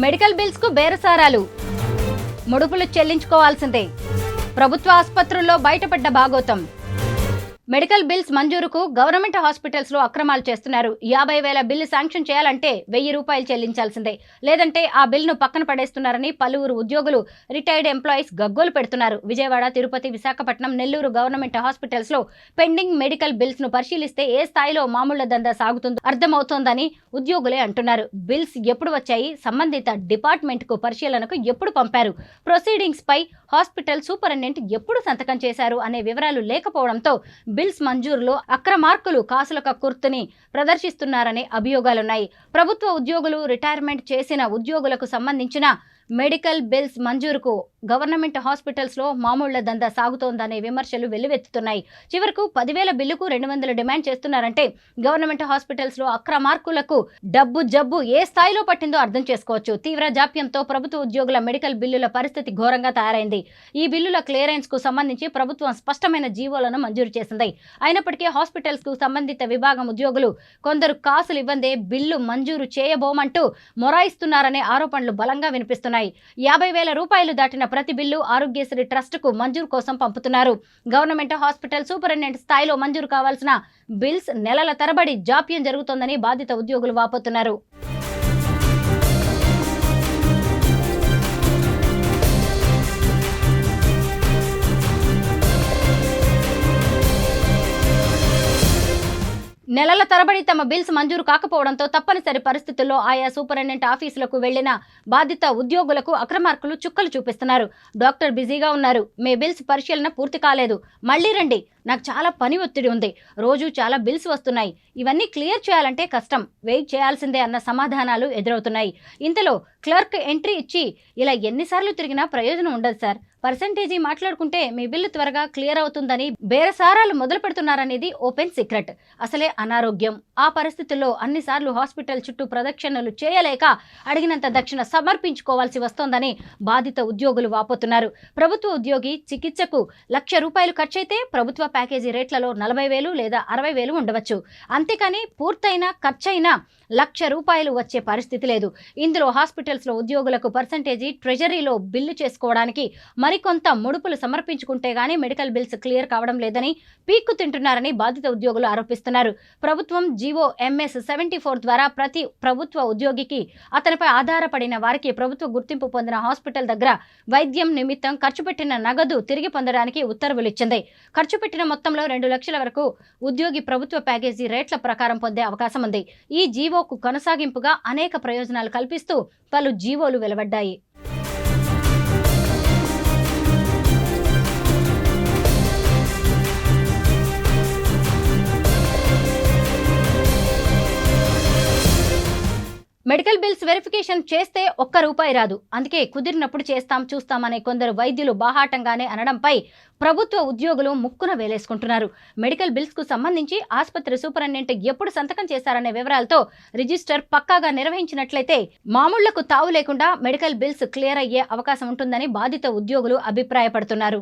Medical bills కు బేరసారాలు, ముడుపులు చెల్లించుకోవాల్సిందే. ప్రభుత్వ ఆసుపత్రుల్లో బయటపడ్డ భాగోతం. మెడికల్ బిల్స్ మంజూరుకు గవర్నమెంట్ హాస్పిటల్స్ లో అక్రమాలు చేస్తున్నారు. 50,000 బిల్లు శాంక్షన్ చేయాలంటే 1,000 రూపాయలు చెల్లించాల్సిందే, లేదంటే ఆ బిల్లును పక్కన పడేస్తున్నారని పలువురు ఉద్యోగులు, రిటైర్డ్ ఎంప్లాయీస్ గగ్గోలు పెడుతున్నారు. విజయవాడ, తిరుపతి, విశాఖపట్నం, నెల్లూరు గవర్నమెంట్ హాస్పిటల్స్ లో పెండింగ్ మెడికల్ బిల్స్ ను పరిశీలిస్తే ఏ స్థాయిలో మామూళ్ల దందా సాగుతుందో అర్థమవుతోందని ఉద్యోగులే అంటున్నారు. బిల్స్ ఎప్పుడు వచ్చాయి, సంబంధిత డిపార్ట్మెంట్ కు పరిశీలనకు ఎప్పుడు పంపారు, ప్రొసీడింగ్స్ పై హాస్పిటల్ సూపరింటెండెంట్ ఎప్పుడు సంతకం చేశారు అనే వివరాలు లేకపోవడంతో బిల్స్ మంజూరులో అక్రమార్కులు కాసుల కక్కుర్తిని ప్రదర్శిస్తున్నారనే అభియోగాలున్నాయి. ప్రభుత్వ ఉద్యోగులు, రిటైర్మెంట్ చేసిన ఉద్యోగులకు సంబంధించిన మెడికల్ బిల్స్ మంజూరుకు గవర్నమెంట్ హాస్పిటల్స్ లో మామూళ్ల దందా సాగుతోందనే విమర్శలు వెల్లువెత్తుతున్నాయి. చివరకు 10,000 బిల్లుకు 200 డిమాండ్ చేస్తున్నారంటే గవర్నమెంట్ హాస్పిటల్స్ లో అక్రమార్కులకు డబ్బు జబ్బు ఏ స్థాయిలో పట్టిందో అర్థం చేసుకోవచ్చు. తీవ్ర జాప్యంతో ప్రభుత్వ ఉద్యోగుల మెడికల్ బిల్లుల పరిస్థితి ఘోరంగా తయారైంది. ఈ బిల్లుల క్లియరెన్స్ కు సంబంధించి ప్రభుత్వం స్పష్టమైన జీవోలను మంజూరు చేసింది. అయినప్పటికీ హాస్పిటల్స్ కు సంబంధిత విభాగం ఉద్యోగులు కొందరు కాసులు ఇవ్వందే బిల్లు మంజూరు చేయబోమంటూ మొరాయిస్తున్నారనే ఆరోపణలు బలంగా వినిపిస్తున్నాయి. 50,000 రూపాయలు దాటిన ప్రతి బిల్లు ఆరోగ్యశ్రీ ట్రస్ట్ కు మంజూరు కోసం పంపుతున్నారు. గవర్నమెంట్ హాస్పిటల్ సూపరింటెండెంట్ స్థాయిలో మంజూరు కావాల్సిన బిల్స్ నెలల తరబడి జాప్యం జరుగుతోందని బాధిత ఉద్యోగులు వాపోతున్నారు. నెలల తరబడి తమ బిల్స్ మంజూరు కాకపోవడంతో తప్పనిసరి పరిస్థితుల్లో ఆయా సూపరింటెండెంట్ ఆఫీసులకు వెళ్లిన బాధిత ఉద్యోగులకు అక్రమార్కులు చుక్కలు చూపిస్తున్నారు. డాక్టర్ బిజీగా ఉన్నారు, మీ బిల్స్ పరిశీలన పూర్తి కాలేదు, మళ్లీ రండి, నాకు చాలా పని ఒత్తిడి ఉంది, రోజు చాలా బిల్స్ వస్తున్నాయి, ఇవన్నీ క్లియర్ చేయాలంటే కష్టం, వెయిట్ చేయాల్సిందే అన్న సమాధానాలు ఎదురవుతున్నాయి. ఇంతలో క్లర్క్ ఎంట్రీ ఇచ్చి ఇలా ఎన్నిసార్లు తిరిగినా ప్రయోజనం ఉండదు సార్, పర్సెంటేజీ మాట్లాడుకుంటే మీ బిల్లు త్వరగా క్లియర్ అవుతుందని బేరసారాలు మొదలు పెడుతున్నారనేది ఓపెన్ సీక్రెట్. అసలే అనారోగ్యం. ఆ పరిస్థితుల్లో అన్నిసార్లు హాస్పిటల్ చుట్టూ ప్రదక్షిణలు చేయలేక అడిగినంత దక్షిణ సమర్పించుకోవాల్సి వస్తోందని బాధిత ఉద్యోగులు వాపోతున్నారు. ప్రభుత్వ ఉద్యోగి చికిత్సకు 1,00,000 రూపాయలు ఖర్చయితే ప్రభుత్వ ప్యాకేజీ రేట్లలో 40,000 లేదా 60,000 ఉండవచ్చు. అంతేకాని పూర్తయిన ఖర్చైన 1,00,000 రూపాయలు వచ్చే పరిస్థితి లేదు. ఇందులో హాస్పిటల్స్ లో ఉద్యోగులకు పర్సెంటేజీ ట్రెజరీలో బిల్లు చేసుకోవడానికి మరికొంత ముడుపులు సమర్పించుకుంటే గానీ మెడికల్ బిల్స్ క్లియర్ కావడం లేదని పీక్కు తింటున్నారని బాధిత ఉద్యోగులు ఆరోపిస్తున్నారు. ప్రభుత్వం జీవో MS 74 ద్వారా ప్రతి ప్రభుత్వ ఉద్యోగికి అతనిపై ఆధారపడిన వారికి ప్రభుత్వ గుర్తింపు పొందిన హాస్పిటల్ దగ్గర వైద్యం నిమిత్తం ఖర్చు పెట్టిన నగదు తిరిగి పొందడానికి ఉత్తర్వులిచ్చింది. ఖర్చు పెట్టిన మొత్తంలో 2 లక్షల వరకు ఉద్యోగి ప్రభుత్వ ప్యాకేజీ రేట్ల ప్రకారం పొందే అవకాశం ఉంది. ఈ జీవోకు కొనసాగింపుగా అనేక ప్రయోజనాలు కల్పిస్తూ పలు జీవోలు వెలువడ్డాయి. మెడికల్ బిల్స్ వెరిఫికేషన్ చేస్తే ఒక్క రూపాయి రాదు, అందుకే కుదిరినప్పుడు చేస్తాం చూస్తామనే కొందరు వైద్యులు బాహాటంగానే అనడంపై ప్రభుత్వ ఉద్యోగులు ముక్కున వేలేసుకుంటున్నారు. మెడికల్ బిల్స్ కు సంబంధించి ఆసుపత్రి సూపరింటెండెంట్ ఎప్పుడు సంతకం చేశారనే వివరాలతో రిజిస్టర్ పక్కాగా నిర్వహించినట్లయితే మామూళ్లకు తావు లేకుండా మెడికల్ బిల్స్ క్లియర్ అయ్యే అవకాశం ఉంటుందని బాధిత ఉద్యోగులు అభిప్రాయపడుతున్నారు.